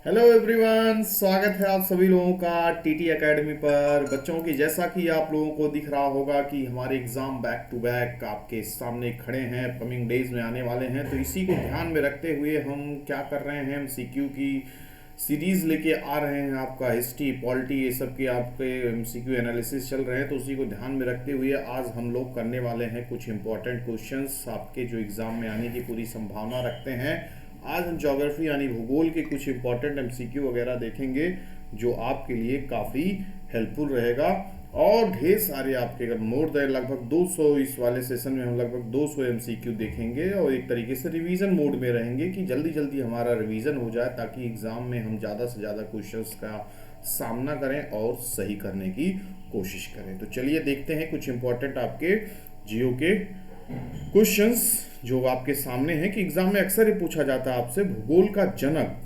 Hello everyone, स्वागत है आप सभी लोगों का टीटी एकेडमी पर। बच्चों की जैसा कि आप लोगों को दिख रहा होगा कि हमारे एग्ज़ाम बैक टू बैक आपके सामने खड़े हैं, अपकमिंग डेज में आने वाले हैं। तो इसी को ध्यान में रखते हुए हम क्या कर रहे हैं, हम सीक्यू की सीरीज़ लेके आ रहे हैं। आपका हिस्ट्री, पॉलिटी, ये सब के आपके एमसीक्यू एनालिसिस चल रहे हैं। तो उसी को ध्यान में रखते हुए आज हम लोग करने वाले हैं कुछ इंपॉर्टेंट क्वेश्चंस आपके जो एग्ज़ाम में आने की पूरी संभावना रखते हैं। आज हम ज्योग्राफी यानी भूगोल के कुछ इंपॉर्टेंट एमसीक्यू वगैरह देखेंगे जो आपके लिए काफ़ी हेल्पफुल रहेगा। और ढेर सारे आपके अगर मोर देन लगभग 200 इस वाले सेशन में हम लगभग 200 एमसीक्यू देखेंगे और एक तरीके से रिवीजन मोड में रहेंगे कि जल्दी जल्दी हमारा रिवीजन हो जाए ताकि एग्ज़ाम में हम ज़्यादा से ज़्यादा क्वेश्चंस का सामना करें और सही करने की कोशिश करें। तो चलिए देखते हैं कुछ इंपॉर्टेंट आपके जियो के क्वेश्चंस जो आपके सामने हैं कि एग्जाम में अक्सर ही पूछा जाता है आपसे, भूगोल का जनक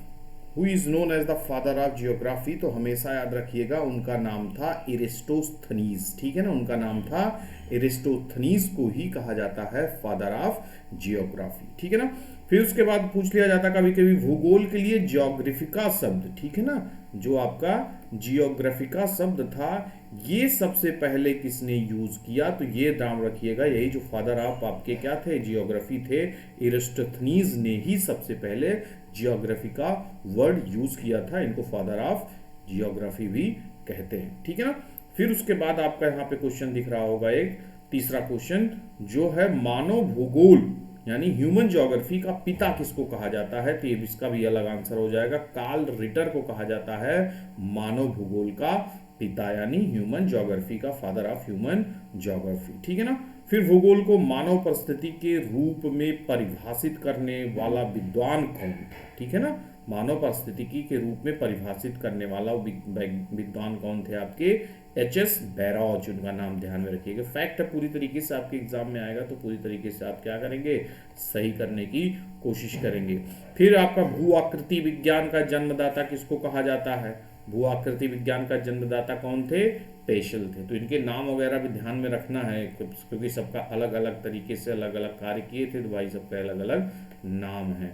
who is known as the father of geography. तो हमेशा याद रखिएगा उनका नाम था एरिस्टोस्थनीज। ठीक है ना, उनका नाम था एरिस्टोस्थनीज को ही कहा जाता है फादर ऑफ जियोग्राफी। ठीक है ना। फिर उसके बाद पूछ लिया जाता कभी कभी भूगोल के लिए जियोग्राफिका शब्द, ठीक है ना, जो आपका जियोग्राफिका शब्द था ये सबसे पहले किसने यूज किया। तो ये नाम रखिएगा, यही जो फादर ऑफ आपके क्या थे, जियोग्राफी थे, एरिस्टोथनीज ने ही सबसे पहले जियोग्राफी का वर्ड यूज किया था। इनको फादर ऑफ जियोग्राफी भी कहते हैं। ठीक है ना। फिर उसके बाद आपका यहाँ पे क्वेश्चन दिख रहा होगा एक तीसरा क्वेश्चन जो है मानव भूगोल यानी ह्यूमन ज्योग्राफी का पिता किसको कहा जाता है। तो ये इसका भी अलग आंसर हो जाएगा। कार्ल रिटर को कहा जाता है मानव भूगोल का पिता यानी ह्यूमन ज्योग्राफी का फादर ऑफ ह्यूमन ज्योग्राफी। ठीक है ना। फिर भूगोल को मानव परिस्थिति के रूप में परिभाषित करने वाला विद्वान कौन था। ठीक है ना, मानव परिस्थितिकी के रूप में परिभाषित करने वाला विद्वान कौन थे आपके, एच.एस. बैरॉज उनका नाम ध्यान में रखिएगा। फैक्ट है, पूरी तरीके से आपके एग्जाम में आएगा तो पूरी तरीके से आप क्या करेंगे, सही करने की कोशिश करेंगे। फिर आपका भू आकृति विज्ञान का जन्मदाता किसको कहा जाता है। भू आकृति विज्ञान का जन्मदाता कौन थे, पेशल थे। तो इनके नाम वगैरह भी ध्यान में रखना है क्योंकि सबका अलग अलग तरीके से अलग अलग कार्य किए थे, तो भाई सबका अलग अलग नाम है।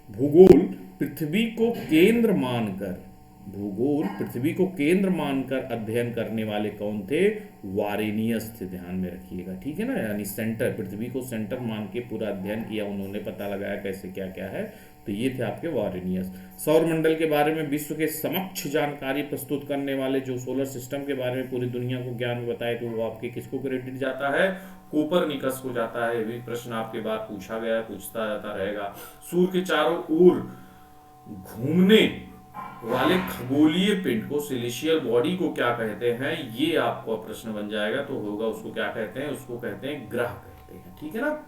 भूगोल पृथ्वी को केंद्र मानकर, भूगोल पृथ्वी को केंद्र मानकर अध्ययन करने वाले कौन थे, वारेनियस थे। ध्यान में रखिएगा। ठीक है ना, यानी सेंटर, पृथ्वी को सेंटर मान के पूरा अध्ययन किया उन्होंने, पता लगाया कैसे क्या क्या है। तो ये थे आपके वारेनियस। सौर मंडल के बारे में विश्व के समक्ष जानकारी प्रस्तुत करने वाले, जो सोलर सिस्टम के बारे में पूरी दुनिया को ज्ञान बताए, तो वो आपके किसको क्रेडिट जाता है, कोपरनिकस को जाता है। भी प्रश्न आपके बाद पूछा गया, पूछता जाता रहेगा। सूर्य के चारों ओर घूमने वाले खगोलीय पिंड को, सिलेशियल बॉडी को क्या कहते हैं, ये आपको प्रश्न बन जाएगा। तो होगा उसको क्या कहते हैं, उसको कहते हैं ग्रह कहते हैं। ठीक है ना।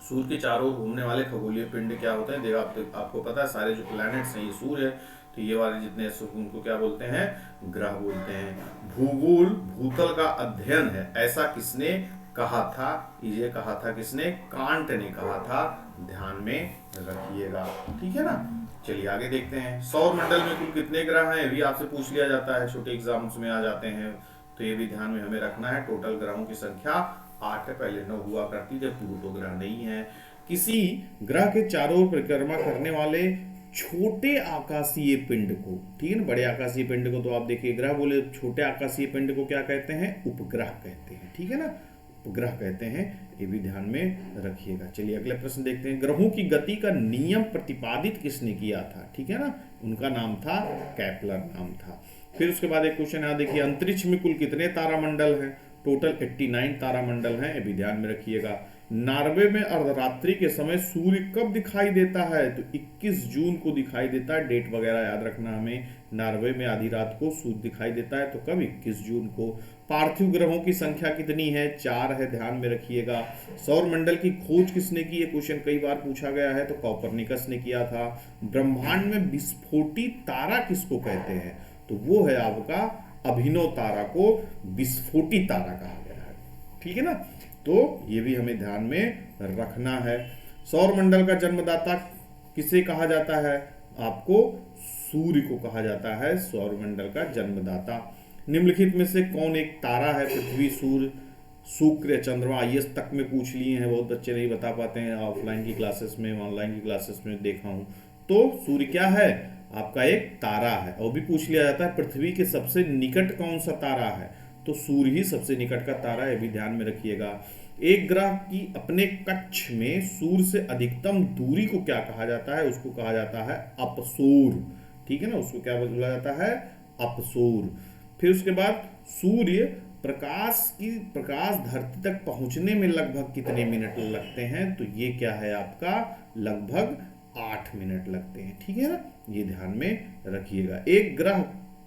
सूर्य के चारों ओर घूमने वाले खगोलीय पिंड क्या होते हैं, देखो आपको पता है सारे जो प्लैनेट्स हैं ये सूर्य है, तो ये वाले जितने उनको क्या बोलते हैं, ग्रह बोलते हैं। भूगोल भूतल का अध्ययन है ऐसा किसने कहा था, ये कहा था किसने, कांट ने कहा था। ध्यान में रखिएगा। ठीक है ना। चलिए आगे देखते हैं। सौर मंडल में कुल कितने ग्रह हैं, ये भी आपसे पूछ लिया जाता है, छोटे एग्जाम्स में आ जाते हैं, तो ये भी ध्यान में हमें रखना है। टोटल ग्रहों की संख्या 8 है, पहले 9 हुआ करती जब प्लूटो ग्रह नहीं है। किसी ग्रह के चारों ओर परिक्रमा करने वाले छोटे आकाशीय पिंड को, ठीक है ना, बड़े आकाशीय पिंड को तो आप देखिए ग्रह बोले, छोटे आकाशीय पिंड को क्या कहते हैं, उपग्रह कहते हैं। ठीक है ना, उपग्रह कहते हैं, ये भी ध्यान में रखिएगा। चलिए अगले प्रश्न देखते हैं। ग्रहों की गति का नियम प्रतिपादित किसने किया था। ठीक है ना, उनका नाम था कैपलर नाम था। फिर उसके बाद एक क्वेश्चन यहाँ देखिए, अंतरिक्ष में कुल कितने तारामंडल हैं। टोटल 89 तारामंडल हैं, ये भी ध्यान में रखिएगा। नॉर्वे में अर्धरात्रि के समय सूर्य कब दिखाई देता है, तो 21 जून को दिखाई देता है। डेट वगैरह याद रखना हमें। नॉर्वे में आधी रात को सूर्य दिखाई देता है, तो कब, 21 जून को। पार्थिव ग्रहों की संख्या कितनी है, 4 है, ध्यान में रखिएगा। सौर मंडल की खोज किसने की, ये क्वेश्चन कई बार पूछा गया है, तो कोपरनिकस ने किया था। ब्रह्मांड में विस्फोटी तारा किसको कहते हैं, तो वो है आपका अभिनव तारा को विस्फोटी तारा कहा गया है। ठीक है ना, तो ये भी हमें ध्यान में रखना है। सौर मंडल का जन्मदाता किसे कहा जाता है, आपको सूर्य को कहा जाता है सौर मंडल का जन्मदाता। निम्नलिखित में से कौन एक तारा है, पृथ्वी, सूर्य, शुक्र, चंद्रमा। आईएएस तक में पूछ लिए हैं, बहुत बच्चे नहीं बता पाते हैं, ऑफलाइन की क्लासेस में, ऑनलाइन की क्लासेस में देखा हूं। तो सूर्य क्या है, आपका एक तारा है। और भी पूछ लिया जाता है पृथ्वी के सबसे निकट कौन सा तारा है, तो सूर्य ही सबसे निकट का तारा है, भी ध्यान में रखिएगा। एक ग्रह की अपने कक्ष में सूर्य से अधिकतम दूरी को क्या कहा जाता है, उसको कहा जाता है अपसौर। ठीक है ना, उसको क्या बोला जाता है, अपसौर। फिर उसके बाद सूर्य प्रकाश धरती तक पहुंचने में लगभग कितने मिनट लगते हैं, तो ये क्या है आपका, लगभग 8 मिनट लगते हैं। ठीक है ना, ये ध्यान में रखिएगा। एक ग्रह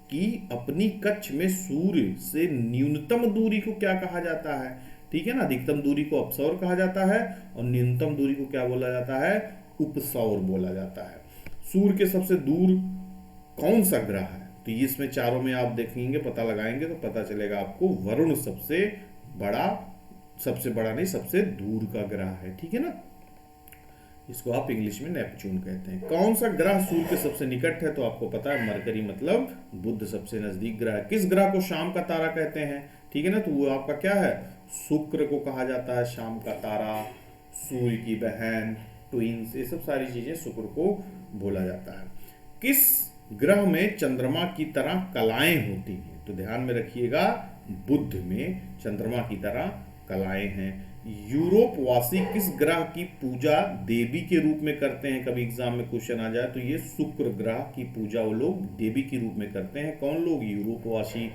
की अपनी कक्ष में सूर्य से न्यूनतम दूरी को क्या कहा जाता है, ठीक है ना, अधिकतम दूरी को अपसौर कहा जाता है और न्यूनतम दूरी को क्या बोला जाता है, उपसौर बोला जाता है। सूर्य के सबसे दूर कौन सा ग्रह है, तो इसमें चारों में आप देखेंगे, पता लगाएंगे तो पता चलेगा आपको, वरुण सबसे बड़ा नहीं, सबसे दूर का ग्रह है। ठीक है ना, इसको आप इंग्लिश में नेपच्यून कहते हैं। कौन सा ग्रह सूर्य के सबसे निकट है, तो आपको पता है मरकरी मतलब बुध सबसे नजदीक ग्रह है। किस ग्रह को शाम का तारा कहते हैं, ठीक है ना, तो वो आपका क्या है, शुक्र को कहा जाता है शाम का तारा, सूर्य की बहन, ट्विंस, ये सब सारी चीजें शुक्र को बोला जाता है। किस ग्रह में चंद्रमा की तरह कलाएं होती हैं, तो ध्यान में रखिएगा, बुध में चंद्रमा की तरह कलाएं हैं। यूरोप वासी किस ग्रह की पूजा देवी के रूप में करते हैं, कभी एग्जाम में क्वेश्चन आ जाए तो ये शुक्र ग्रह की पूजा वो लोग देवी के रूप में करते हैं। कौन लोग, यूरोप वासी।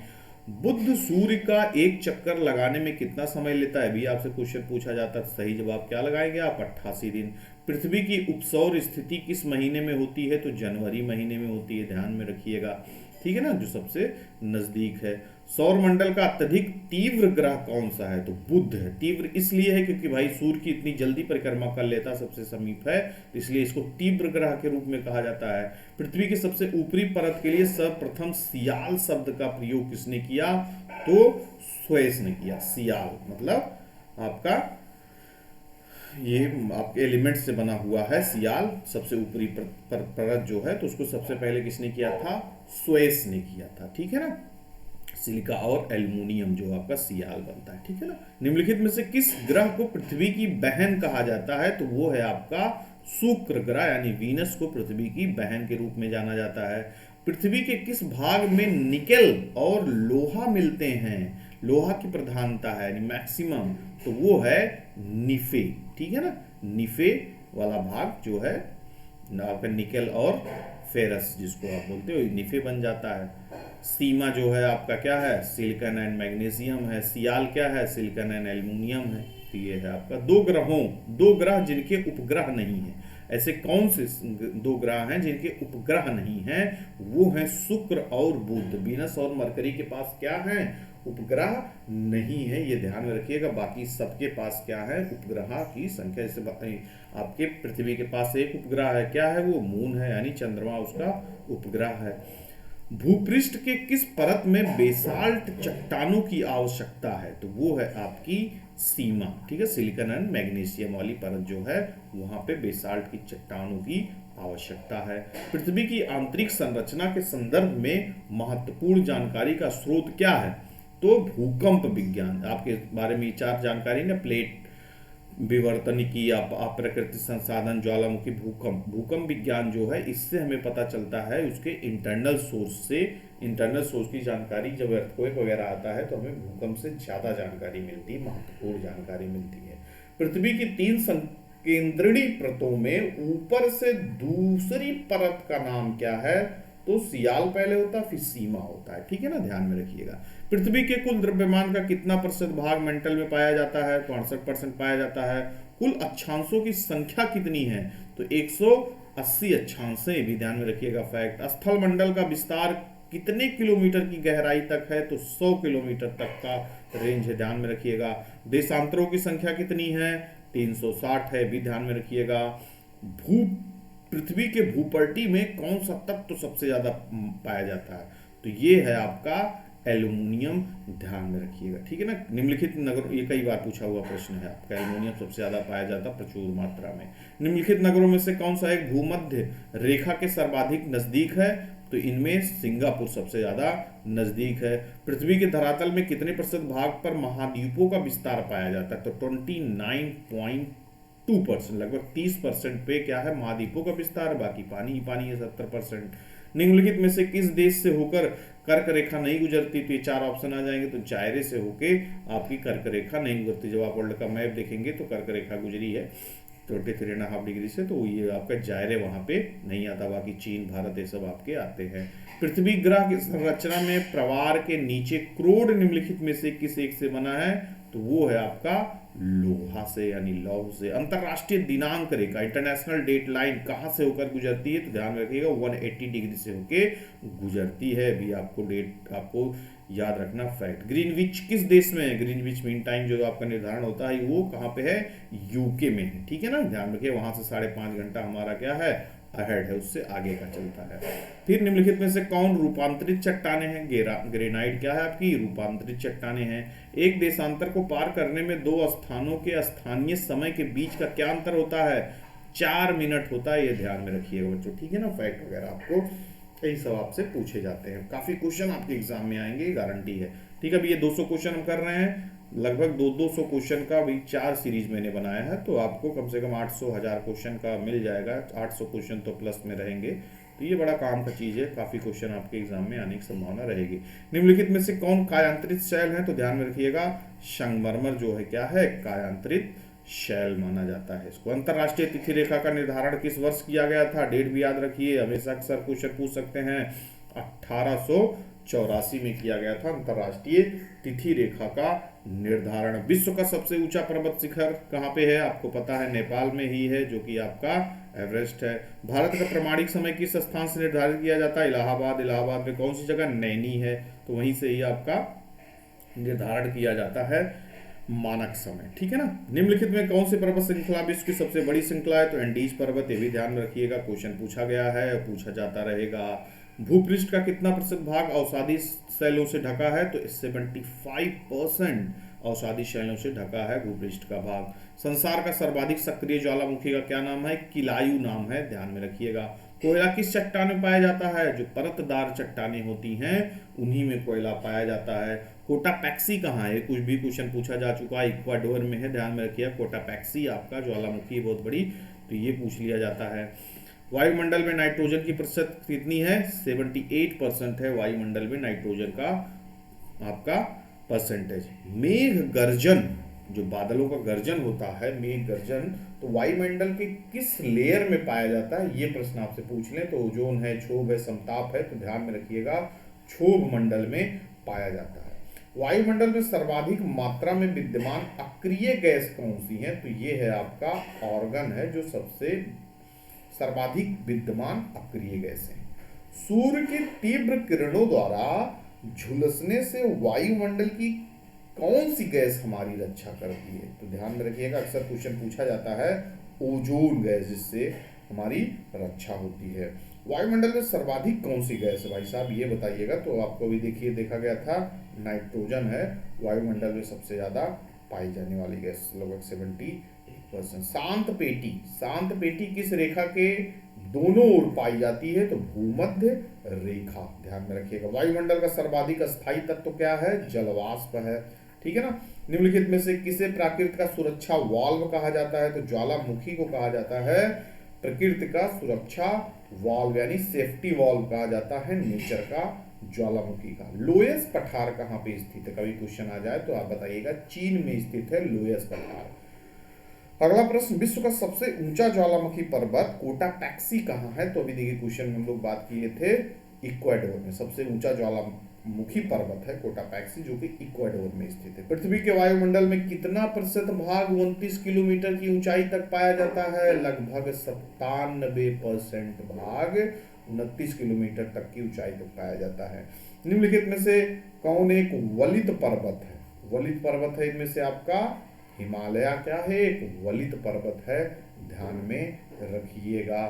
बुध सूर्य का एक चक्कर लगाने में कितना समय लेता है, भी आपसे क्वेश्चन पूछा जाता है। सही जवाब क्या लगाएंगे आप, 88 दिन। पृथ्वी की उपसौर स्थिति किस महीने में होती है, तो जनवरी महीने में होती है, ध्यान में रखिएगा। ठीक है ना, जो सबसे नजदीक है। सौर मंडल का अत्यधिक तीव्र ग्रह कौन सा है, तो बुध है। तीव्र इसलिए है क्योंकि भाई सूर्य की इतनी जल्दी परिक्रमा कर लेता, सबसे समीप है, इसलिए इसको तीव्र ग्रह के रूप में कहा जाता है। पृथ्वी की सबसे ऊपरी परत के लिए सर्वप्रथम सियाल शब्द का प्रयोग किसने किया, तो स्वेस ने किया। सियाल मतलब आपका ये आपके एलिमेंट से बना हुआ है, सियाल सबसे ऊपरी परत जो है, तो उसको सबसे पहले किसने किया था, स्वेस ने किया था। ठीक है ना, सिलिका और एल्युमिनियम जो आपका सियाल बनता है। ठीक है ना, निम्नलिखित में से किस ग्रह को पृथ्वी की बहन कहा जाता है, तो वो है आपका शुक्र ग्रह, यानी वीनस को पृथ्वी की बहन के रूप में जाना जाता है। पृथ्वी के किस भाग में निकेल और लोहा मिलते हैं, लोहा की प्रधानता है यानी मैक्सिमम, तो वो है निफे। ठीक है ना, निफे वाला भाग जो है आपका निकेल और फेरस जिसको आप बोलते हो, निफे बन जाता है। सीमा जो है आपका क्या है, सिलिकॉन एंड मैग्नीशियम है। सियाल क्या है, सिलिकॉन एंड एल्युमिनियम है। तो ये है आपका दो ग्रह जिनके उपग्रह नहीं है। ऐसे कौन से दो ग्रह हैं जिनके उपग्रह नहीं हैं, वो हैं शुक्र और बुध। वीनस और मरकरी के पास क्या है, उपग्रह नहीं है, ये ध्यान में रखिएगा। बाकी सबके पास क्या है, उपग्रह की संख्या। जैसे आपके पृथ्वी के पास एक उपग्रह है, क्या है वो, मून है, यानी चंद्रमा उसका उपग्रह है। भूपृष्ठ के किस परत में बेसाल्ट चट्टानों की आवश्यकता है, तो वो है आपकी सीमा। ठीक है, सिलिकॉन एंड मैग्नीशियम वाली परत जो है, वहां पे बेसाल्ट की चट्टानों की आवश्यकता है। पृथ्वी की आंतरिक संरचना के संदर्भ में महत्वपूर्ण जानकारी का स्रोत क्या है, तो भूकंप विज्ञान। आपके बारे में 4 जानकारी ना, प्लेट विवर्तनिकी, अप्राकृतिक संसाधन, ज्वालामुखी, भूकंप विज्ञान जो है, इससे हमें पता चलता है उसके इंटरनल सोर्स से। इंटरनल सोर्स की जानकारी, जब अर्थक्वेक वगैरह आता है तो हमें भूकंप से ज्यादा जानकारी मिलती है, महत्वपूर्ण जानकारी मिलती है। पृथ्वी की 3 संकेंद्रणी परतों में ऊपर से दूसरी परत का नाम क्या है, तो सियाल पहले होता है, फिर सीमा होता है। ठीक है ना, ध्यान में रखिएगा। पृथ्वी के कुल द्रव्यमान का कितना प्रतिशत भाग मेंटल में पाया जाता है, तो 68% पाया जाता है। कुल अक्षांशों की संख्या कितनी है, तो 180 अक्षांश है, भी ध्यान में रखिएगा फैक्ट। स्थल मंडल का विस्तार कितने किलोमीटर की गहराई तक है, तो 100 किलोमीटर तक का रेंज है, ध्यान में रखिएगा। देशांतरों की संख्या कितनी है, 360 है, भी ध्यान में रखिएगा। पृथ्वी के भूपट्टी में कौन सा तत्व सबसे ज्यादा पाया जाता है, तो ये है आपका एल्युमिनियम, ध्यान में रखिएगा। ठीक है ना, निम्नलिखित नगरों, ये कई बार पूछा हुआ प्रश्न है आपका, एल्युमिनियम सबसे ज्यादा पाया जाता है प्रचुर मात्रा में। निम्नलिखित नगरों में से कौन सा एक भूमध्य रेखा के सर्वाधिक नजदीक है, तो इनमें सिंगापुर सबसे ज्यादा नजदीक है। पृथ्वी के धरातल में कितने प्रतिशत भाग पर महाद्वीपों का विस्तार पाया जाता है, तो 29.2%, लगभग 30% पे क्या है, महाद्वीपों का विस्तार, बाकी पानी ही पानी है 70%। निम्नलिखित में से किस देश से होकर कर्क रेखा नहीं गुजरती? तो ये चार ऑप्शन आ जाएंगे। तो जायरे से होके आपकी कर्क रेखा नहीं गुजरती। जब आप वर्ल्ड का मैप देखेंगे तो कर्क रेखा गुजरी है 23.5 डिग्री से, तो ये आपका जायरे वहां पे नहीं आता। बाकी चीन, भारत, ये सब आपके आते हैं। पृथ्वी ग्रह की संरचना में प्रवार के नीचे क्रोड निम्नलिखित में से किस एक से बना है? तो वो है आपका लोहा से, यानी लौह से। अंतरराष्ट्रीय दिनांक रेखा, इंटरनेशनल डेट लाइन कहाँ से होकर गुजरती है? तो ध्यान रखिएगा 180 डिग्री से होके गुजरती है। भी आपको डेट आपको याद रखना फैक्ट। ग्रीनविच किस देश में है? ग्रीनविच मीन टाइम जो आपका निर्धारण होता है वो कहाँ पे है? यूके में है। ठीक है ना, ध्यान रखिए वहां से 5.5 घंटा हमारा क्या है? अहेड है, उससे आगे का चलता है। फिर निम्नलिखित में से कौन रूपांतरित चट्टाने हैं? ग्रेनाइट क्या है आपकी? रूपांतरित चट्टाने हैं। एक देशांतर को पार करने में दो स्थानों के स्थानीय समय के बीच का क्या अंतर होता है? 4 मिनट होता है। ये ध्यान में रखिएगा बच्चों, ठीक है ना। फैक्ट वगैरह आपको यही सब आपसे पूछे जाते हैं। काफी क्वेश्चन आपके एग्जाम में आएंगे, गारंटी है। ठीक है, अभी ये 200 क्वेश्चन हम कर रहे हैं। लगभग 200 क्वेश्चन का भी 4 सीरीज मैंने बनाया है, तो आपको कम से कम 800-1000 क्वेश्चन का मिल जाएगा। 800 क्वेश्चन तो प्लस में रहेंगे, तो ये बड़ा काम का चीज है। काफी क्वेश्चन आपके एग्जाम में आने की संभावना रहेगी। निम्नलिखित में से कौन कायांतरित शैल है? तो ध्यान में रखिएगा संगमरमर जो है क्या है? कायांतरित शैल माना जाता है इसको। अंतरराष्ट्रीय तिथि रेखा का निर्धारण किस वर्ष किया गया था? डेट भी याद रखिए, हमेशा अक्सर क्वेश्चन पूछ सकते हैं। 1884 में किया गया था अंतरराष्ट्रीय तिथि रेखा का निर्धारण। विश्व का सबसे ऊंचा पर्वत शिखर कहाँ पे है? आपको पता है नेपाल में ही है, जो कि आपका एवरेस्ट है। भारत का प्रमाणिक समय किस स्थान से निर्धारित किया जाता है? इलाहाबाद। इलाहाबाद में कौन सी जगह? नैनी है, तो वहीं से ही आपका निर्धारण किया जाता है मानक समय। ठीक है ना। निम्नलिखित में कौन सी पर्वत श्रृंखला विश्व की सबसे बड़ी श्रृंखला है? तो एंडीज पर्वत। ये भी ध्यान में रखिएगा, क्वेश्चन पूछा गया है, पूछा जाता रहेगा। भूपृष्ठ का कितना प्रतिशत भाग अवसादी शैलों से ढका है? तो 75% अवसादी शैलों से ढका है भूपृष्ठ का भाग। संसार का सर्वाधिक सक्रिय ज्वालामुखी का क्या नाम है? किलायु नाम है, ध्यान में रखिएगा। कोयला किस चट्टान में पाया जाता है? जो परतदार चट्टानें होती हैं उन्हीं में कोयला पाया जाता है। कोटापैक्सी कहाँ है? कुछ भी क्वेश्चन पूछा जा चुका है, इक्वाडोर में है, ध्यान में रखिएगा। कोटापैक्सी आपका ज्वालामुखी बहुत बड़ी, तो ये पूछ लिया जाता है। वायुमंडल में नाइट्रोजन की प्रतिशत कितनी है? 78% है वायुमंडल में नाइट्रोजन का आपका परसेंटेज। मेघ गर्जन, जो बादलों का गर्जन होता है, मेघ गर्जन, तो वायुमंडल के किस लेयर में पाया जाता है? ये प्रश्न आपसे पूछ लें तो ओजोन है, क्षोभ है, समताप है, तो ध्यान में रखिएगा क्षोभ मंडल में पाया जाता है। वायुमंडल में सर्वाधिक मात्रा में विद्यमान अक्रिय गैस कौन सी है? तो ये है आपका ऑर्गन है, जो सबसे सर्वाधिक विद्यमान अक्रिय गैस है। सूर्य की तीव्र किरणों द्वारा झुलसने से वायुमंडल की कौन सी गैस हमारी रक्षा करती है? तो ध्यान में रखिएगा, अक्सर क्वेश्चन पूछा जाता है ओजोन गैस, जिससे हमारी रक्षा होती है। वायुमंडल में सर्वाधिक कौन सी गैस है भाई साहब, ये बताइएगा। तो आपको भी देखिए देखा गया था नाइट्रोजन है वायुमंडल में सबसे ज्यादा पाई जाने वाली गैस, लगभग 71%। शांत पेटी, शांत पेटी किस रेखा के दोनों ओर पाई जाती है? तो भूमध्य रेखा, ध्यान में रखिएगा। वायुमंडल का सर्वाधिक अस्थायी तत्व क्या है? जलवाष्प है, ठीक है ना। निम्नलिखित में से किसे प्रकृति का सुरक्षा वाल्व कहा जाता है? तो ज्वालामुखी को कहा जाता है प्रकृति का सुरक्षा वाल्व, यानी सेफ्टी वाल्व कहा जाता है नेचर का ज्वालामुखी का। लोयस पठार कहाँ पे स्थित है? कभी क्वेश्चन आ जाए तो आप बताइएगा। चीन में स्थित है लोयस पठार। अगला प्रश्न, विश्व का सबसे ऊंचा ज्वालामुखी पर्वत कोटापैक्सी कहाँ है? तो अभी देखिए क्वेश्चन में हम लोग बात किए थे इक्वाडोर में सबसे ऊंचा ज्वालामुखी पर्वत है कोटापैक्सी, जो कि इक्वाडोर में स्थित है। पृथ्वी के वायुमंडल में कितना प्रतिशत भाग 29 किलोमीटर की ऊंचाई तक पाया जाता है? लगभग 97% भाग 29 किलोमीटर तक की ऊंचाई तक पाया जाता है। निम्नलिखित में से कौन एक वलित पर्वत है? वलित पर्वत है इनमें से आपका हिमालय क्या है? एक वलित पर्वत है, ध्यान में रखिएगा।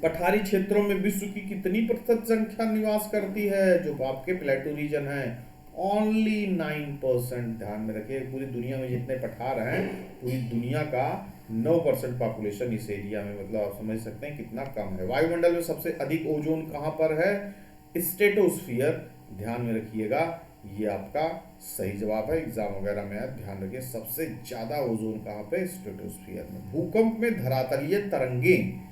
पठारी क्षेत्रों में विश्व की कितनी प्रतिशत संख्या निवास करती है? जो आपके प्लेटो रीजन है, ओनली 9%, ध्यान में रखिए। पूरी दुनिया में जितने पठार हैं, पूरी दुनिया का 9% पॉपुलेशन इस एरिया में, मतलब आप समझ सकते हैं कितना कम है। वायुमंडल में सबसे अधिक ओजोन कहाँ पर है? स्ट्रेटोस्फियर, ध्यान में रखिएगा, ये आपका सही जवाब है। एग्जाम वगैरह में ध्यान रखिए, सबसे ज्यादा ओजोन कहाँ पे? स्ट्रेटोस्फियर में। भूकंप में धरातलीय तरंगें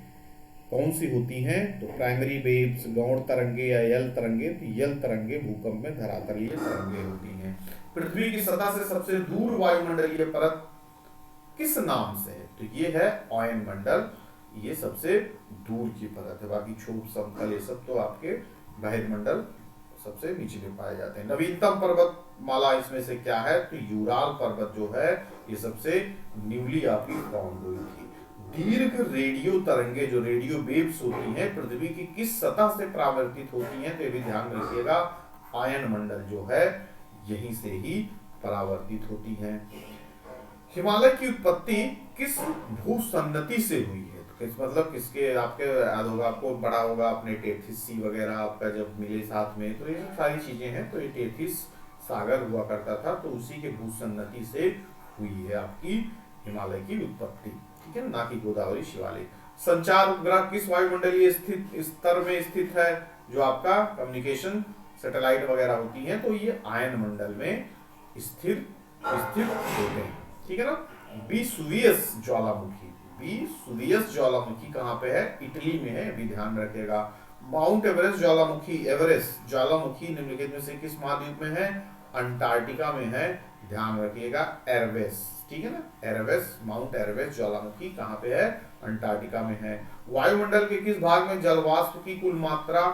कौन सी होती हैं? तो प्राइमरी वेव्स, गौण तरंगे या यल तरंगे। तो यल तरंगे भूकंप में धरातलीय तरंगे होती हैं। पृथ्वी की सतह से सबसे दूर वायुमंडलीय परत किस नाम से है? तो ये है ऑयन मंडल, ये सबसे दूर की परत है। बाकी क्षोभ, समतल, ये सब तो आपके बहिर्मंडल सबसे निचले पाए जाते हैं। नवीनतम पर्वत माला इसमें से क्या है? तो यूराल पर्वत जो है ये सबसे न्यूली आपकी फाउंड हुई थी। दीर्घ रेडियो तरंगे, जो रेडियो वेव्स होती हैं, पृथ्वी की किस सतह से परावर्तित होती हैं? तो ये भी ध्यान रखिएगा, आयन मंडल जो है यहीं से ही परावर्तित होती हैं। हिमालय की उत्पत्ति किस भूसन्नति से हुई है? तो किस मतलब किसके, आपके याद होगा, आपको बड़ा होगा अपने टेथिस सी वगैरह आपका जब मिले साथ में, तो ये सब सारी चीजें हैं। तो ये टेथिस सागर हुआ करता था, तो उसी के भूसन्नति से हुई है आपकी हिमालय की उत्पत्ति, ठीक है ना कि गोदावरी शिवालिक। संचार उपग्रह किस वायुमंडलीय स्थित स्तर में स्थित है? जो आपका कम्युनिकेशन सैटेलाइट वगैरह होती हैं, तो ये आयन मंडल में स्थित होते हैं, ठीक है ना। वेसुवियस ज्वालामुखी, वेसुवियस ज्वालामुखी कहाँ पे है? इटली में है, अभी ध्यान रखिएगा। माउंट एवरेस्ट ज्वालामुखी, एवरेस्ट ज्वालामुखी निम्नलिखित में से किस महाद्वीप में है? अंटार्कटिका में है, ध्यान रखिएगा। एरवेस, ठीक है ना, एरवेस, माउंट एरवेस ज्वालामुखी कहाँ पे है? अंटार्कटिका में है। वायुमंडल के किस भाग में जलवाष्प की कुल मात्रा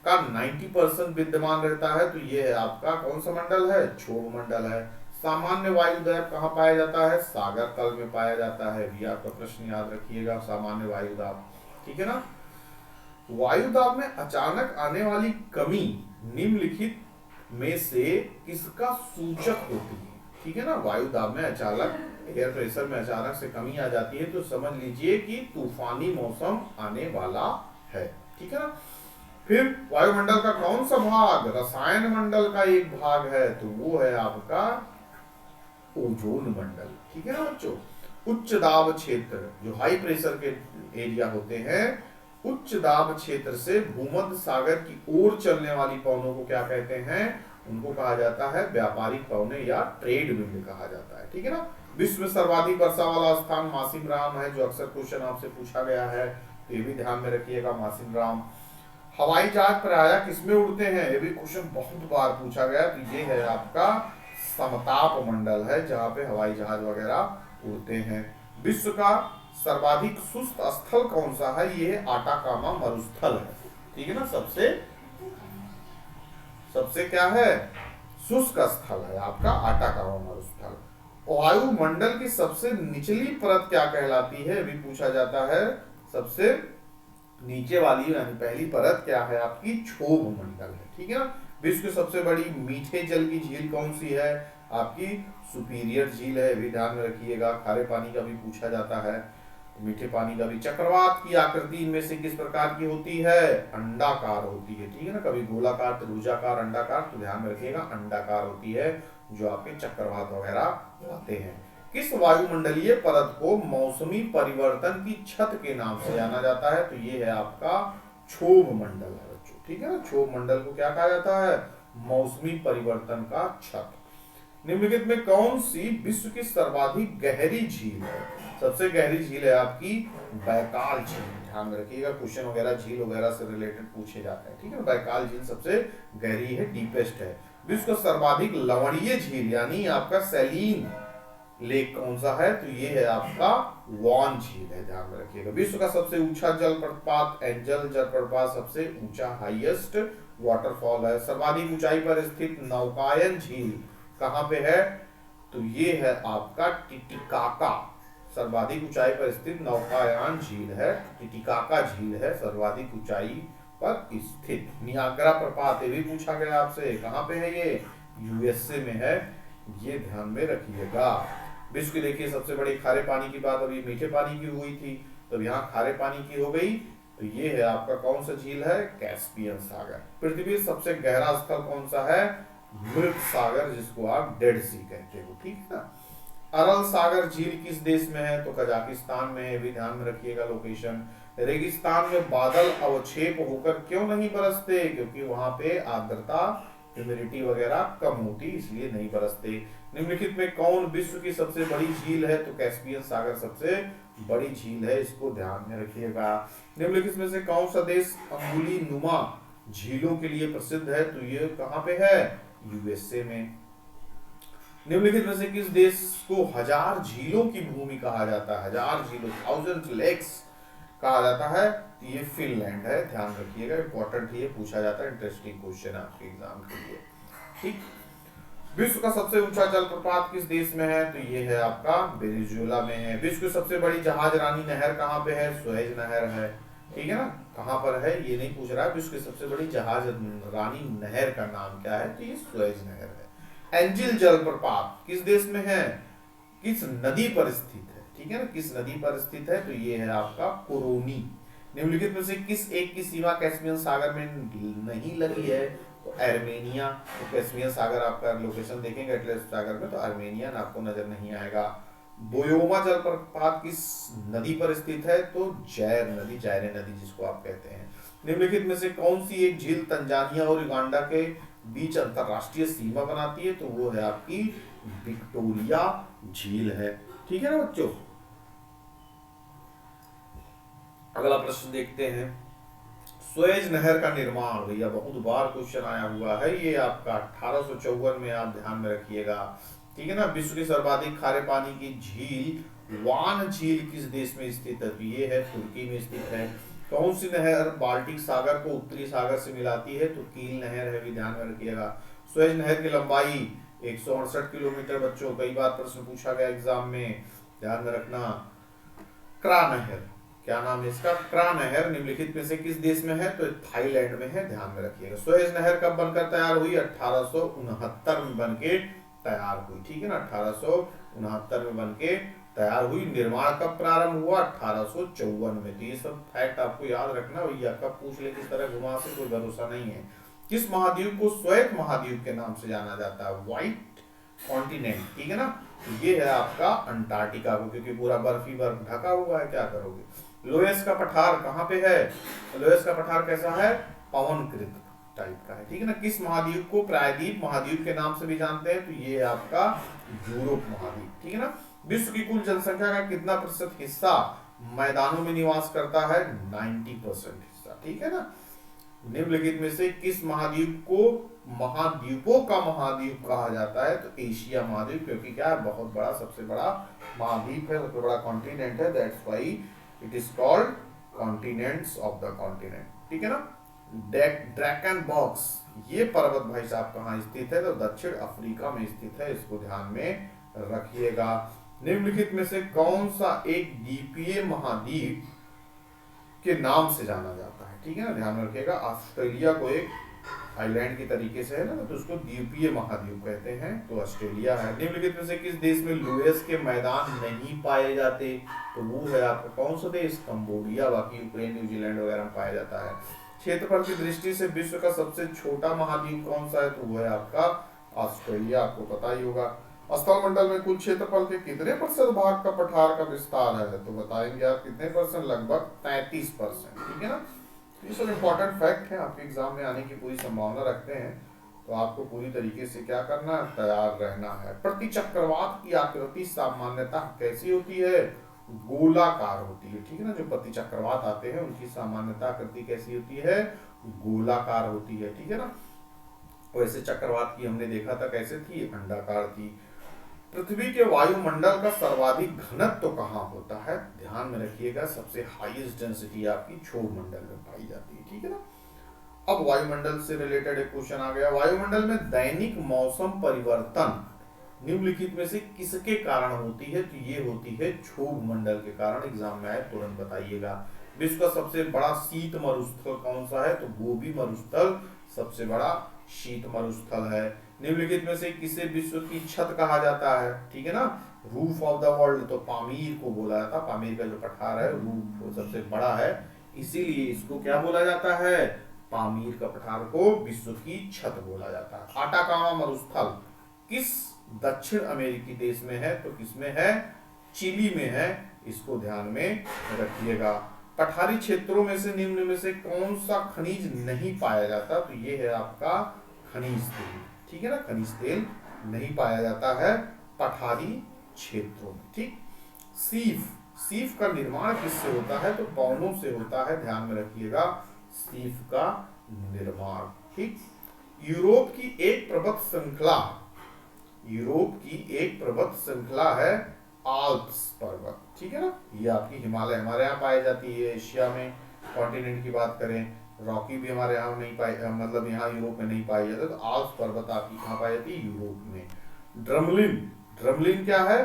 का 90% विद्यमान रहता है? तो ये है आपका कौन सा मंडल है? क्षोभ मंडल है। सामान्य वायुदाब कहाँ पाया जाता है? सागर तल में पाया जाता है, भी आपका प्रश्न याद रखिएगा, सामान्य वायुदाब, ठीक है ना। वायुदाब में अचानक आने वाली कमी निम्नलिखित में से किसका सूचक होती है? ठीक है ना, वायुदाब में अचानक एयर प्रेशर में अचानक से कमी आ जाती है, तो समझ लीजिए कि तूफानी मौसम आने वाला है, ठीक है ना। फिर वायुमंडल का कौन सा भाग रसायन मंडल का एक भाग है? तो वो है आपका ओजोन मंडल, ठीक है ना बच्चों। उच्च दाब क्षेत्र, जो हाई प्रेशर के एरिया होते हैं, उच्च दाब क्षेत्र से भूमध्य सागर की ओर चलने वाली पवनों को क्या कहते हैं? उनको कहा जाता है व्यापारिक पवने या ट्रेड विंड कहा जाता है, ठीक है ना। विश्व में सर्वाधिक वर्षा वाला स्थान मासिम राम है, जो अक्सर क्वेश्चन आपसे पूछा गया है, तो ये भी ध्यान में रखिएगा, मासिम राम। हवाई जहाज प्रायः किसमें उड़ते हैं? ये भी क्वेश्चन बहुत बार पूछा गया, तो ये है आपका समताप मंडल है, जहां पे हवाई जहाज वगैरह उड़ते हैं। विश्व का सर्वाधिक शुष्क स्थल कौन सा है? ये आटाकामा मरुस्थल है, ठीक है ना। सबसे क्या है? शुष्क स्थल है आपका आटाकामा मरुस्थल। वायुमंडल की सबसे निचली परत क्या कहलाती है? भी पूछा जाता है। सबसे नीचे वाली यानी पहली परत क्या है आपकी? क्षोभ मंडल है, ठीक है ना। विश्व की सबसे बड़ी मीठे जल की झील कौन सी है? आपकी सुपीरियर झील है, भी ध्यान में रखिएगा। खारे पानी का भी पूछा जाता है, मीठे पानी का भी। चक्रवात की आकृति इनमें से किस प्रकार की होती है? अंडाकार होती है, ठीक है ना। कभी गोलाकार, त्रिभुजाकार, अंडाकार, तो ध्यान में रखिएगा अंडाकार होती है जो आपके चक्रवात वगैरह आते हैं। किस वायुमंडलीय परत को मौसमी परिवर्तन की छत के नाम से जाना जाता है? तो ये है आपका क्षोभ मंडल है बच्चों, ठीक है ना। क्षोभ मंडल को क्या कहा जाता है? मौसमी परिवर्तन का छत। निम्नलिखित में कौन सी विश्व की सर्वाधिक गहरी झील है? सबसे गहरी झील है आपकी बैकाल झील, ध्यान में रखिएगा, क्वेश्चन वगैरह झील वगैरह से रिलेटेड पूछे जाते हैं, ठीक है ना। बैकाल झील सबसे गहरी है, डीपेस्ट है। विश्व का सर्वाधिक लवणीय झील यानी आपका सैलीन लेक कौन सा है? तो ये है आपका वॉन झील है, ध्यान में रखिएगा। विश्व का सबसे ऊंचा जलप्रपात एंजल जलप्रपात सबसे ऊंचा हाईएस्ट वाटरफॉल है। सर्वाधिक ऊंचाई पर स्थित नौकायन झील कहां पे है? तो ये है आपका टिटिकाका, सर्वाधिक ऊंचाई पर स्थित नौकायान झील है, टिटिकाका झील है सर्वाधिक ऊंचाई पर स्थित। नियाग्रा प्रपात ये भी पूछा गया आपसे, कहां पे है ये? यूएसए में है, ये ध्यान में रखिएगा। विश्व की देखिए सबसे बड़ी खारे पानी की बात अभी मीठे पानी की हुई थी, तो यहाँ खारे पानी की हो गई, तो ये है आपका कौन सा झील है? कैस्पियन सागर। पृथ्वी सबसे गहरा स्थल कौन सा है? मृत सागर, जिसको आप डेड सी कहते हो, ठीक है ना। अरल सागर झील किस देश में है? तो कजाकिस्तान में है, भी ध्यान में रखिएगा लोकेशन। रेगिस्तान में बादल अवक्षेप होकर क्यों नहीं बरसते? क्योंकि वहां पे आर्द्रता ह्यूमिडिटी वगैरह कम होती, इसलिए नहीं बरसते। निम्नलिखित में कौन विश्व की सबसे बड़ी झील है? तो कैस्पियन सागर सबसे बड़ी झील है, इसको ध्यान में रखिएगा। निम्नलिखित में से कौन सा देश अंगुली नुमा झीलों के लिए प्रसिद्ध है? तो ये कहाँ पे है? यूएसए में। निम्नलिखित में से किस देश को हजार झीलों की भूमि कहा जाता है? हजार झीलों, 1000 लेक्स कहा जाता है, तो ये फिनलैंड है। ध्यान रखिएगा, इंपॉर्टेंट ये पूछा जाता है, इंटरेस्टिंग क्वेश्चन आपके एग्जाम के लिए। ठीक। विश्व का सबसे ऊंचा जलप्रपात किस देश में है? तो ये है आपका वेनेजुएला में है। विश्व की सबसे बड़ी जहाज रानी नहर कहाँ पे है? सुएज नहर है। ठीक है ना, कहाँ पर है ये नहीं पूछ रहा है। विश्व की सबसे बड़ी जहाज रानी नहर का नाम क्या है? तो ये सुएज नहर है। एंजिल जलप्रपात किस देश में है? किस नदी पर स्थित है? ठीक है ना, किस नदी पर स्थित है? तो ये है आपका कोरोनी। निम्नलिखित में से किस एक की सीमा कैस्पियन सागर में नहीं लगी है? तो आर्मेनिया। तो कैस्पियन सागर आपका लोकेशन देखेंगे एटलस सागर में, तो आर्मेनिया आपको नजर नहीं आएगा। बोयोमा जलप्रपात किस नदी पर स्थित है? तो जैर नदी, जैरे नदी जिसको आप कहते हैं। निम्नलिखित में से कौन सी एक झील तंजानिया और युगांडा के बीच अंतरराष्ट्रीय सीमा बनाती है? तो वो है आपकी विक्टोरिया झील है। ठीक है ना बच्चों। अगला प्रश्न देखते हैं। सुएज नहर का निर्माण, भैया बहुत बार क्वेश्चन आया हुआ है, ये आपका 1854 में, आप ध्यान में रखिएगा। ठीक है ना। विश्व की सर्वाधिक खारे पानी की झील वान झील किस देश में स्थित है? तो ये है तुर्की में स्थित है। कौन सी नहर बाल्टिक सागर को उत्तरी सागर से मिलाती है? तो कील नहर है, भी ध्यान में रखिएगा। सुएज नहर की लंबाई 168 किलोमीटर। बच्चों कई बार प्रश्न पूछा गया एग्जाम में, ध्यान में रखना। क्रा नहर, क्या नाम है इसका? क्रा नहर निम्नलिखित में से किस देश में है? तो थाईलैंड में है, ध्यान में रखिएगा। सुएज नहर कब बनकर तैयार हुई? 1869 में बनके तैयार हुई। ठीक है ना, 1869 में बनके तैयार हुई। निर्माण कब प्रारंभ हुआ? 1854 में। तो ये सब फैक्ट आपको याद रखना भैया, कब पूछ ले किस तरह घुमा से कोई भरोसा नहीं है। किस महाद्वीप को श्वेत महाद्वीप के नाम से जाना जाता है? White continent. ठीक है ना, ये है आपका अंटार्कटिका को, क्योंकि पूरा बर्फ ही बर्फ ढका हुआ है, क्या करोगे। लोएस का पठार कहाँ पे है? लोएस का पठार कैसा है? पवनकृत टाइप का है। ठीक है ना। किस महाद्वीप को प्रायद्वीप महाद्वीप के नाम से भी जानते हैं? तो ये है आपका यूरोप महाद्वीप। ठीक है ना। विश्व की कुल जनसंख्या का कितना प्रतिशत हिस्सा मैदानों में निवास करता है? 90% हिस्सा। ठीक है ना। निम्नलिखित में से किस महाद्वीप को महाद्वीपों का महाद्वीप कहा जाता है? तो एशिया महाद्वीप, क्योंकि क्या है, बहुत बड़ा, सबसे बड़ा महाद्वीप है, सबसे बड़ा कॉन्टिनेंट है, that's why it is called continents of the continent. ठीक है ना। ड्रैकन बॉक्स, ये पर्वत भाई साहब कहाँ स्थित है? तो दक्षिण अफ्रीका में स्थित है, इसको ध्यान में रखिएगा। निम्नलिखित में से कौन सा एक द्वीपीय महाद्वीप के नाम से जाना जाता है? ठीक है ना, ध्यान में रखिएगा। ऑस्ट्रेलिया को एक आइलैंड के तरीके से है ना, तो उसको द्वीपीय महाद्वीप कहते हैं, तो ऑस्ट्रेलिया है। निम्नलिखित में से किस देश में लोएस के मैदान नहीं पाए जाते? तो वो है आपका कौन सा देश? कंबोडिया। बाकी यूक्रेन, न्यूजीलैंड वगैरह में पाया जाता है। क्षेत्रफल की दृष्टि से विश्व का सबसे छोटा महाद्वीप कौन सा है? तो वो है आपका ऑस्ट्रेलिया, आपको पता ही होगा। स्थल मंडल में कुल क्षेत्रफल के कितने प्रतिशत भाग का पठार का विस्तार है? तो बताएंगे आप कितने परसेंट? लगभग 33%। ठीक है ना। ये सब इंपॉर्टेंट फैक्ट है, आपके एग्जाम में आने की पूरी संभावना रखते हैं, तो आपको पूरी तरीके से क्या करना है? तैयार रहना है। प्रतिचक्रवात की आकृति सामान्यतः कैसी होती है? गोलाकार होती है। ठीक है ना। जो प्रतिचक्रवात आते हैं उनकी सामान्यतः आकृति कैसी होती है? गोलाकार होती है। ठीक है ना। वैसे चक्रवात की हमने देखा था कैसे थी? अंडाकार थी। पृथ्वी के वायुमंडल का सर्वाधिक घनत्व तो कहाँ होता है? ध्यान में रखिएगा, सबसे हाईएस्ट डेंसिटी आपकी क्षोभ मंडल में पाई जाती है। ठीक है ना। अब वायुमंडल से रिलेटेड एक क्वेश्चन आ गया। वायुमंडल में दैनिक मौसम परिवर्तन निम्नलिखित में से किसके कारण होती है? तो ये होती है क्षोभ मंडल के कारण। एग्जाम में आए तुरंत बताइएगा। विश्व का सबसे बड़ा शीत मरुस्थल कौन सा है? तो गोबी मरुस्थल सबसे बड़ा शीत मरुस्थल है। निम्नलिखित में से किसे विश्व की छत कहा जाता है? ठीक है ना। रूफ ऑफ द वर्ल्ड, तो पामीर को बोला जाता है। पामीर का जो पठार है रूफ सबसे बड़ा है, इसीलिए इसको क्या बोला जाता है? पामीर का पठार को विश्व की छत बोला जाता है। आटाकामा मरुस्थल किस दक्षिण अमेरिकी देश में है? तो किसमें है? चिली में है, इसको ध्यान में रखिएगा। पठारी क्षेत्रों में से निम्न में से कौन सा खनिज नहीं पाया जाता? तो ये है आपका खनिज तेल, ठीक है ना, खनिज तेल नहीं पाया जाता है पठारी क्षेत्रों में। ठीक। सीफ, सीफ का निर्माण किससे होता है? तो पौधों से होता है, ध्यान में रखिएगा, सीफ का निर्माण। ठीक। यूरोप की एक पर्वत श्रृंखला, यूरोप की एक पर्वत श्रृंखला है आल्प्स पर्वत, ठीक है ना, ये आपकी हिमालय हमारे यहाँ पाई जाती है। एशिया में कॉन्टिनेंट की बात करें, रॉकी भी हमारे यहाँ नहीं पाई, मतलब यहाँ यूरोप में नहीं पाई जाती, तो आल्प्स पर्वत आपकी कहाँ पाई जाती है? यूरोप में। ड्रमलिन, ड्रमलिन क्या है?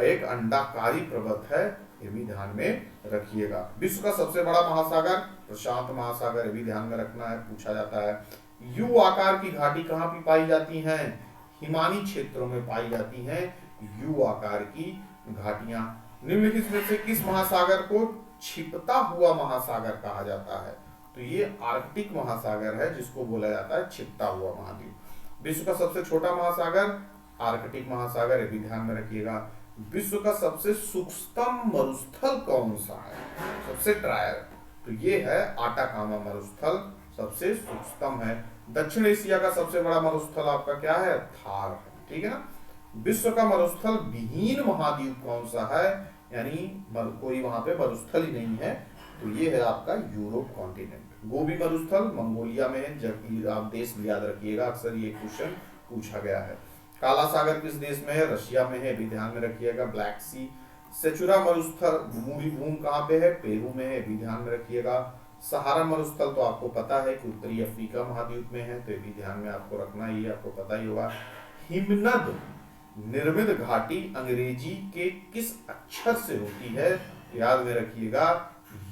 एक अंडाकारी पर्वत है, ये भी ध्यान में रखिएगा। विश्व का सबसे बड़ा महासागर प्रशांत महासागर, ये भी ध्यान में रखना है, पूछा जाता है। यू आकार की घाटी कहाँ भी पाई जाती हैं? हिमानी क्षेत्रों में पाई जाती हैं यू आकार की घाटियां। निम्नलिखित में से किस महासागर को छिपता हुआ महासागर कहा जाता है? तो ये आर्कटिक महासागर है, जिसको बोला जाता है छिपता हुआ महाद्वीप। विश्व का सबसे छोटा महासागर आर्कटिक महासागर, ये भी ध्यान में रखिएगा। विश्व का सबसे सूक्ष्म मरुस्थल कौन सा है? सबसे ड्रायर, तो ये है आटाकामा मरुस्थल, सबसे सूक्ष्म है। दक्षिण एशिया का सबसे बड़ा मरुस्थल आपका क्या है? थार है, ठीक है ना। विश्व का मरुस्थल विहीन महाद्वीप कौन सा है? यानी कोई वहां पे मरुस्थल ही नहीं है, तो ये है आपका यूरोप कॉन्टिनेंट। गोबी मरुस्थल मंगोलिया में है, जबकि आप देश याद रखिएगा, अक्सर ये क्वेश्चन पूछा गया है। काला सागर किस देश में है? रशिया में है, भी ध्यान में रखिएगा। ब्लैक सी। सेचुरा मरुस्थल मूल भूमि कहाँ पे है? पेरू में है, भी ध्यान में रखिएगा। सहारा मरुस्थल तो आपको पता है कि उत्तरी अफ्रीका महाद्वीप में है, तो ये भी ध्यान में आपको रखना, ये आपको पता ही होगा। हिमनद निर्मित घाटी अंग्रेजी के किस अक्षर से होती है? याद में रखिएगा,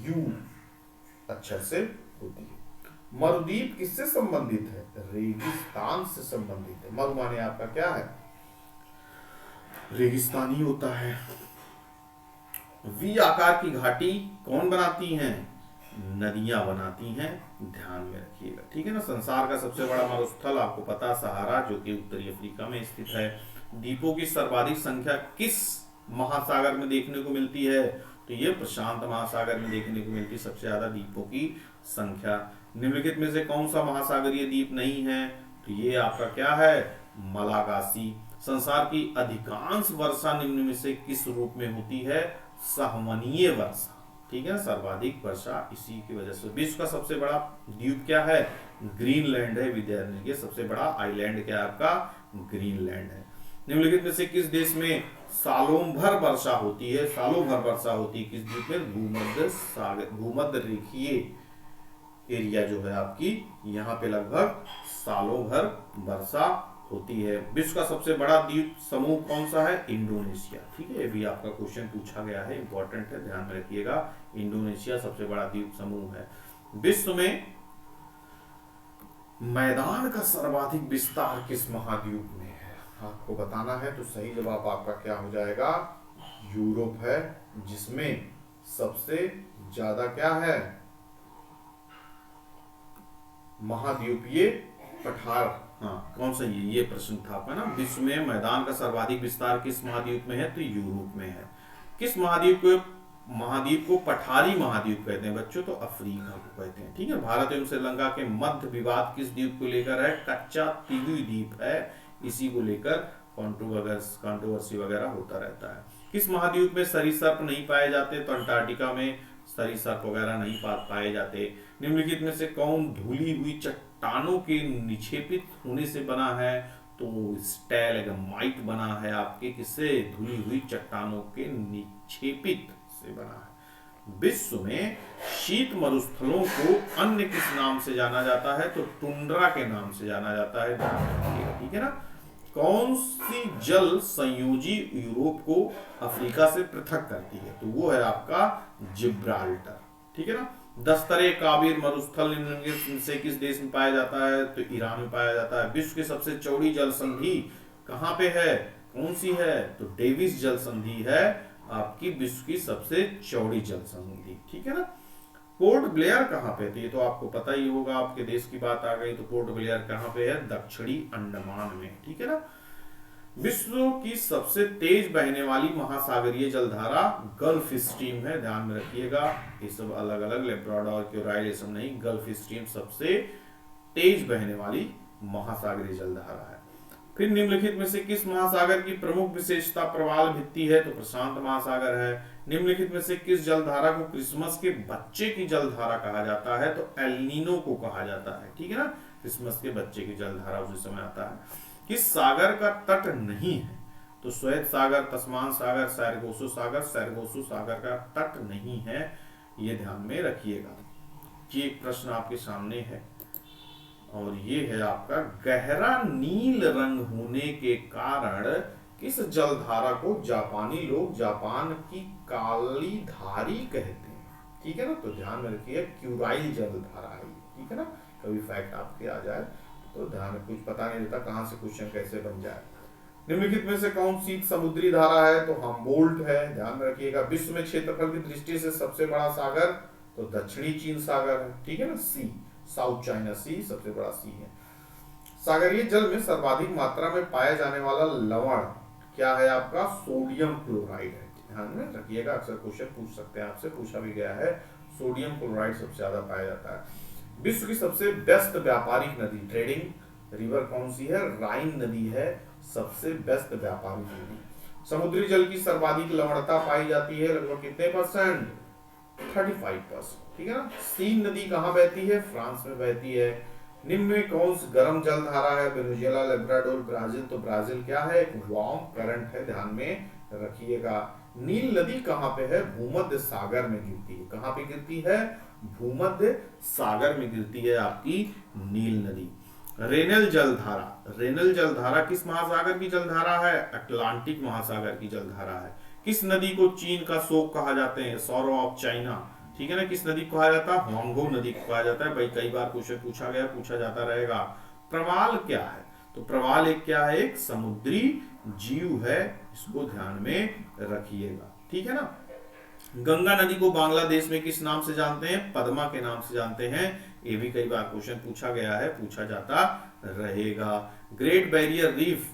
यू अक्षर से होती है। मरुद्वीप किससे संबंधित है? रेगिस्तान से संबंधित है। मरु माने आपका क्या है? रेगिस्तानी होता है। वी आकार की घाटी कौन बनाती हैं? नदियां बनाती हैं, ध्यान में रखिएगा, ठीक है ना। संसार का सबसे बड़ा मरुस्थल आपको पता, सहारा, जो कि उत्तरी अफ्रीका में स्थित है। द्वीपों की सर्वाधिक संख्या किस महासागर में देखने को मिलती है? तो ये प्रशांत महासागर में देखने को मिलती है सबसे ज्यादा द्वीपों की संख्या। निम्नलिखित में से कौन सा महासागरीय द्वीप नहीं है? तो ये आपका क्या है? मलागासी। संसार की अधिकांश वर्षा निम्न में से किस रूप में होती है? सहवनीय वर्षा, ठीक है, सर्वाधिक वर्षा इसी की वजह से। विश्व का सबसे बड़ा द्वीप क्या है? ग्रीनलैंड है, विद्यार्थी के सबसे बड़ा आइलैंड क्या है आपका? ग्रीनलैंड है। निम्नलिखित में से किस देश में सालों भर वर्षा होती है? सालों भर वर्षा होती है किस द्वीप में? भूमध्य सागर, भूमध्य रेखीय एरिया जो है आपकी, यहाँ पे लगभग सालों भर वर्षा होती है। विश्व का सबसे बड़ा द्वीप समूह कौन सा है? इंडोनेशिया, ठीक है, ये भी आपका क्वेश्चन पूछा गया है, इंपॉर्टेंट है, ध्यान में रखिएगा। इंडोनेशिया सबसे बड़ा द्वीप समूह है। विश्व में मैदान का सर्वाधिक विस्तार किस महाद्वीप में है? आपको बताना है, तो सही जवाब आपका क्या हो जाएगा? यूरोप है, जिसमें सबसे ज्यादा क्या है? महाद्वीपीय पठार। हाँ, कौन सा? ये प्रश्न था आपका ना। विश्व में मैदान का सर्वाधिक विस्तार किस महाद्वीप में है? तो यूरोप में है। किस महाद्वीप को पठारी महाद्वीप कहते हैं बच्चों? तो अफ्रीका को कहते हैं, ठीक है। भारत एवं श्रीलंका के मध्य विवाद किस द्वीप को लेकर है? कच्चा तिबी द्वीप है, इसी को लेकर कंट्रोवर्सी वगैरह होता रहता है। किस महाद्वीप में सरीसृप नहीं पाए जाते? तो अंटार्कटिका में सरीसृप वगैरह नहीं पाए जाते। निम्नलिखित में से कौन धुली हुई चट्टानों के निक्षेपित होने से बना है? तो स्टैलेग्माइट बना है आपके, किससे? धुली हुई चट्टानों के निक्षेपित से बना है। विश्व में शीत मरुस्थलों को अन्य किस नाम से जाना जाता है? तो टुंड्रा के नाम से जाना जाता है, ध्यान रखिएगा, ठीक है ना। कौन सी जल संयोजी यूरोप को अफ्रीका से पृथक करती है? तो वो है आपका जिब्राल्टर, ठीक है ना। दस्तरे काबिर मरुस्थल निम्नलिखित से किस देश में पाया जाता है? तो ईरान में पाया जाता है। विश्व की सबसे चौड़ी जल संधि कहाँ पे है? कौन सी है? तो डेविस जल संधि है आपकी विश्व की सबसे चौड़ी जल संधि, ठीक है ना। पोर्ट ब्लेयर कहाँ पे? तो ये तो आपको पता ही होगा, आपके देश की बात आ गई तो पोर्ट ब्लेयर कहाँ पे है? दक्षिणी अंडमान में, ठीक है ना। विश्व की सबसे तेज बहने वाली महासागरीय जलधारा गल्फ स्ट्रीम है, ध्यान में रखिएगा। ये सब अलग अलग, लेब्राडोर की राइल ये सब नहीं, गल्फ स्ट्रीम सबसे तेज बहने वाली महासागरीय जलधारा है। फिर निम्नलिखित में से किस महासागर की प्रमुख विशेषता प्रवाल भित्ति है? तो प्रशांत महासागर है। निम्नलिखित में से किस जलधारा को क्रिसमस के बच्चे की जलधारा कहा जाता है? तो एल नीनो को कहा जाता है, ठीक है ना, क्रिसमस के बच्चे की जलधारा उसी समय आता है। किस सागर का तट नहीं है? तो श्वेत सागर, तस्मान सागर, सैरगोसो सागर। सैरगोसो सागर का तट नहीं है, ये ध्यान में रखिएगा। ये एक प्रश्न आपके सामने है और ये है आपका, गहरा नील रंग होने के कारण किस जलधारा को जापानी लोग जापान की काली धारी कहते हैं? ठीक है ना, तो ध्यान में रखिए क्यूराइल जलधारा है, ठीक है ना। कभी फैक्ट आपके आ जाए तो ध्यान में, कुछ पता नहीं रहता कहां से क्वेश्चन कैसे बन जाए। निम्नलिखित में से कौन सी समुद्री धारा है? तो हम्बोल्ट है, ध्यान में रखिएगा। विश्व में क्षेत्रफल की दृष्टि से सबसे बड़ा सागर तो दक्षिणी चीन सागर है, ठीक है ना, सी, साउथ चाइना सी सबसे बड़ा सी है। सागरीय जल में सर्वाधिक मात्रा में पाया जाने वाला लवण क्या है? आपका सोडियम क्लोराइड है, ध्यान में रखिएगा। अक्सर क्वेश्चन पूछ सकते हैं आपसे, पूछा भी गया है, सोडियम क्लोराइड सबसे ज्यादा पाया जाता है। विश्व की सबसे व्यस्त व्यापारिक नदी ट्रेडिंग रिवर कौन सी है? राइन नदी है सबसे व्यस्त व्यापारिक नदी। समुद्री जल की सर्वाधिक लवणता पाई जाती है लगभग कितने %? 35%, ठीक है ना। सीन नदी कहाँ बहती है? फ्रांस में बहती है। निम्न में कौन सी गर्म जल धारा है? Venezuela, Labrador, Brazil. तो ब्राजील क्या है? एक वार्म करंट है, ध्यान में रखिएगा। नील नदी कहाँ पे है? भूमध्य सागर में गिरती है। कहाँ पे गिरती है? भूमध्य सागर में गिरती है आपकी नील नदी। रेनल जलधारा, रेनल जलधारा किस महासागर की जलधारा है? अटलांटिक महासागर की जलधारा है। किस नदी को चीन का शोक कहा जाते हैं? सॉरो ऑफ चाइना, ठीक है ना। किस नदी को कहा जाता है? होंगो नदी को कहा जाता है। भाई कई बार क्वेश्चन पूछा गया, पूछा जाता रहेगा। प्रवाल क्या है? तो प्रवाल एक क्या है? एक समुद्री जीव है, इसको ध्यान में रखिएगा, ठीक है ना। गंगा नदी को बांग्लादेश में किस नाम से जानते हैं? पद्मा के नाम से जानते हैं। ये भी कई बार क्वेश्चन पूछा गया है, पूछा जाता रहेगा। ग्रेट बैरियर रीफ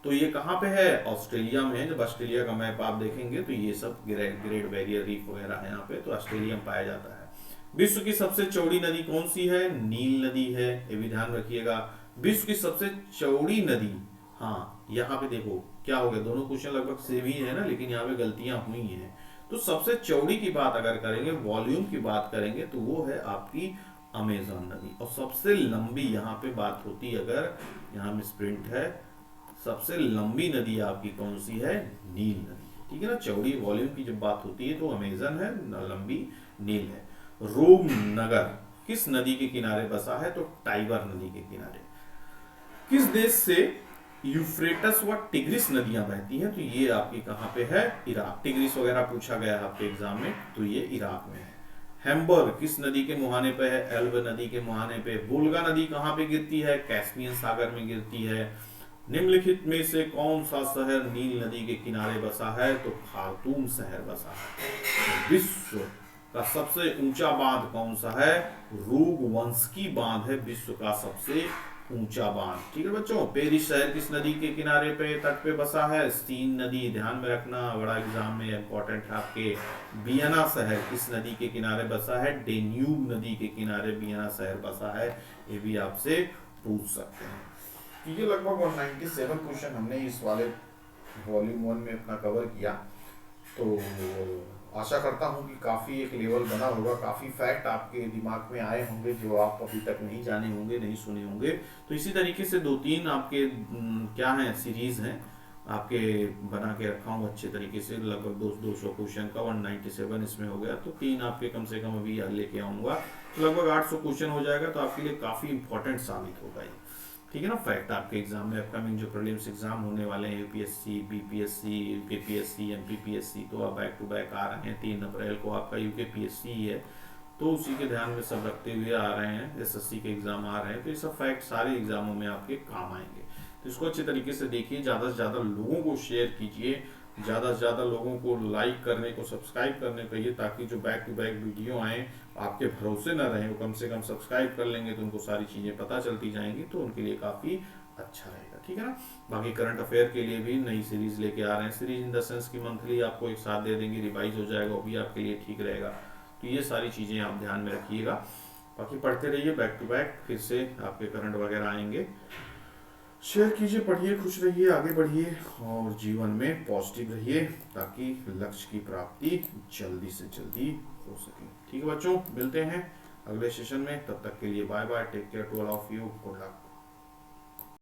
तो ये कहाँ पे है? ऑस्ट्रेलिया में है। जब ऑस्ट्रेलिया का मैप आप देखेंगे तो ये सब ग्रेट बैरियर रीफ वगैरह है यहाँ पे, तो ऑस्ट्रेलिया में पाया जाता है। विश्व की सबसे चौड़ी नदी कौन सी है? नील नदी है, ये भी ध्यान रखिएगा। विश्व की सबसे चौड़ी नदी, हाँ यहाँ पे देखो क्या हो गया, दोनों क्वेश्चन लगभग सेम ही है ना, लेकिन यहाँ पे गलतियां हुई हैं। तो सबसे चौड़ी की बात अगर करेंगे, वॉल्यूम की बात करेंगे, तो वो है आपकी अमेजन नदी। और सबसे लंबी यहाँ पे बात होती है, अगर यहाँ में स्प्रिंट है, सबसे लंबी नदी आपकी कौन सी है? नील नदी, ठीक है ना। चौड़ी वॉल्यूम की जब बात होती है तो अमेजन है, लंबी नील है। रोम नगर किस नदी के किनारे बसा है? तो टाइबर नदी के किनारे। किस देश से यूफ्रेटस व टिग्रिस नदियां बहती हैं? तो ये आपकी कहां पे है? इराक। टिग्रिस वगैरह पूछा गया है आपके एग्जाम में, तो ये इराक में है। हैम्बर्ग किस नदी के मुहाने पे है? एल्ब नदी के मुहाने पे। वोल्गा नदी कहां पे गिरती है? कैस्पियन सागर में गिरती है। निम्नलिखित में से कौन सा शहर नील नदी के किनारे बसा है? तो खार्तूम शहर बसा है। विश्व का सबसे ऊंचा बांध कौन सा है? रूगवंशकी बांध है विश्व का सबसे ऊंचा बांध, ठीक है बच्चों। पेरिस शहर किस नदी के किनारे पे, तट पे बसा है? सीन नदी, ध्यान में रखना, बड़ा एग्जाम में इंपॉर्टेंट है आपके। वियना शहर किस नदी के किनारे बसा है? डेन्यूब नदी के किनारे वियना शहर बसा है, ये भी आपसे पूछ सकते हैं। ये लगभग 197 क्वेश्चन हमने इस वाले वॉल्यूम 1 में अपना कवर किया। तो आशा करता हूँ कि काफ़ी एक लेवल बना होगा, काफ़ी फैक्ट आपके दिमाग में आए होंगे जो आप अभी तक नहीं जाने होंगे, नहीं सुने होंगे। तो इसी तरीके से 2-3 आपके क्या हैं, सीरीज़ हैं आपके बना के रखा हूँ अच्छे तरीके से, लगभग 200 क्वेश्चन का 197 इसमें हो गया। तो 3 आपके कम से कम अभी लेके आऊँगा, तो लगभग 800 क्वेश्चन हो जाएगा। तो आपके लिए काफ़ी इंपॉर्टेंट साबित होगा ये, ठीक है ना। फैक्ट आपके एग्जाम में अपकमिंग जो प्रीलिम्स एग्जाम होने वाले हैं, यूपीएससी, बीपीएससी, केपीएससी, एमपीपीएससी, तो आप बैक टू बैक आ रहे हैं। 3 अप्रैल को आपका यूकेपीएससी है, तो उसी के ध्यान में सब रखते हुए आ रहे हैं। एसएससी के एग्जाम आ रहे हैं, तो ये सब फैक्ट सारे एग्जामों में आपके काम आएंगे। तो इसको अच्छे तरीके से देखिए, ज़्यादा से ज़्यादा लोगों को शेयर कीजिए, ज़्यादा से ज़्यादा लोगों को लाइक करने को, सब्सक्राइब करने को कहिए, ताकि जो बैक टू बैक वीडियो आए आपके भरोसे न रहें, वो कम से कम सब्सक्राइब कर लेंगे तो उनको सारी चीज़ें पता चलती जाएंगी, तो उनके लिए काफ़ी अच्छा रहेगा, ठीक है ना। बाकी करंट अफेयर के लिए भी नई सीरीज लेके आ रहे हैं। सीरीज इन द सेंस की मंथली आपको एक साथ दे देंगे, रिवाइज हो जाएगा, वो भी आपके लिए ठीक रहेगा। तो ये सारी चीज़ें आप ध्यान में रखिएगा। बाकी पढ़ते रहिए बैक टू बैक, फिर से आपके करंट वगैरह आएंगे। शेयर कीजिए, पढ़िए, खुश रहिए, आगे बढ़िए और जीवन में पॉजिटिव रहिए ताकि लक्ष्य की प्राप्ति जल्दी से जल्दी हो सके। ठीक है बच्चों, मिलते हैं अगले सेशन में, तब तक के लिए bye bye, take care to all of you, good luck.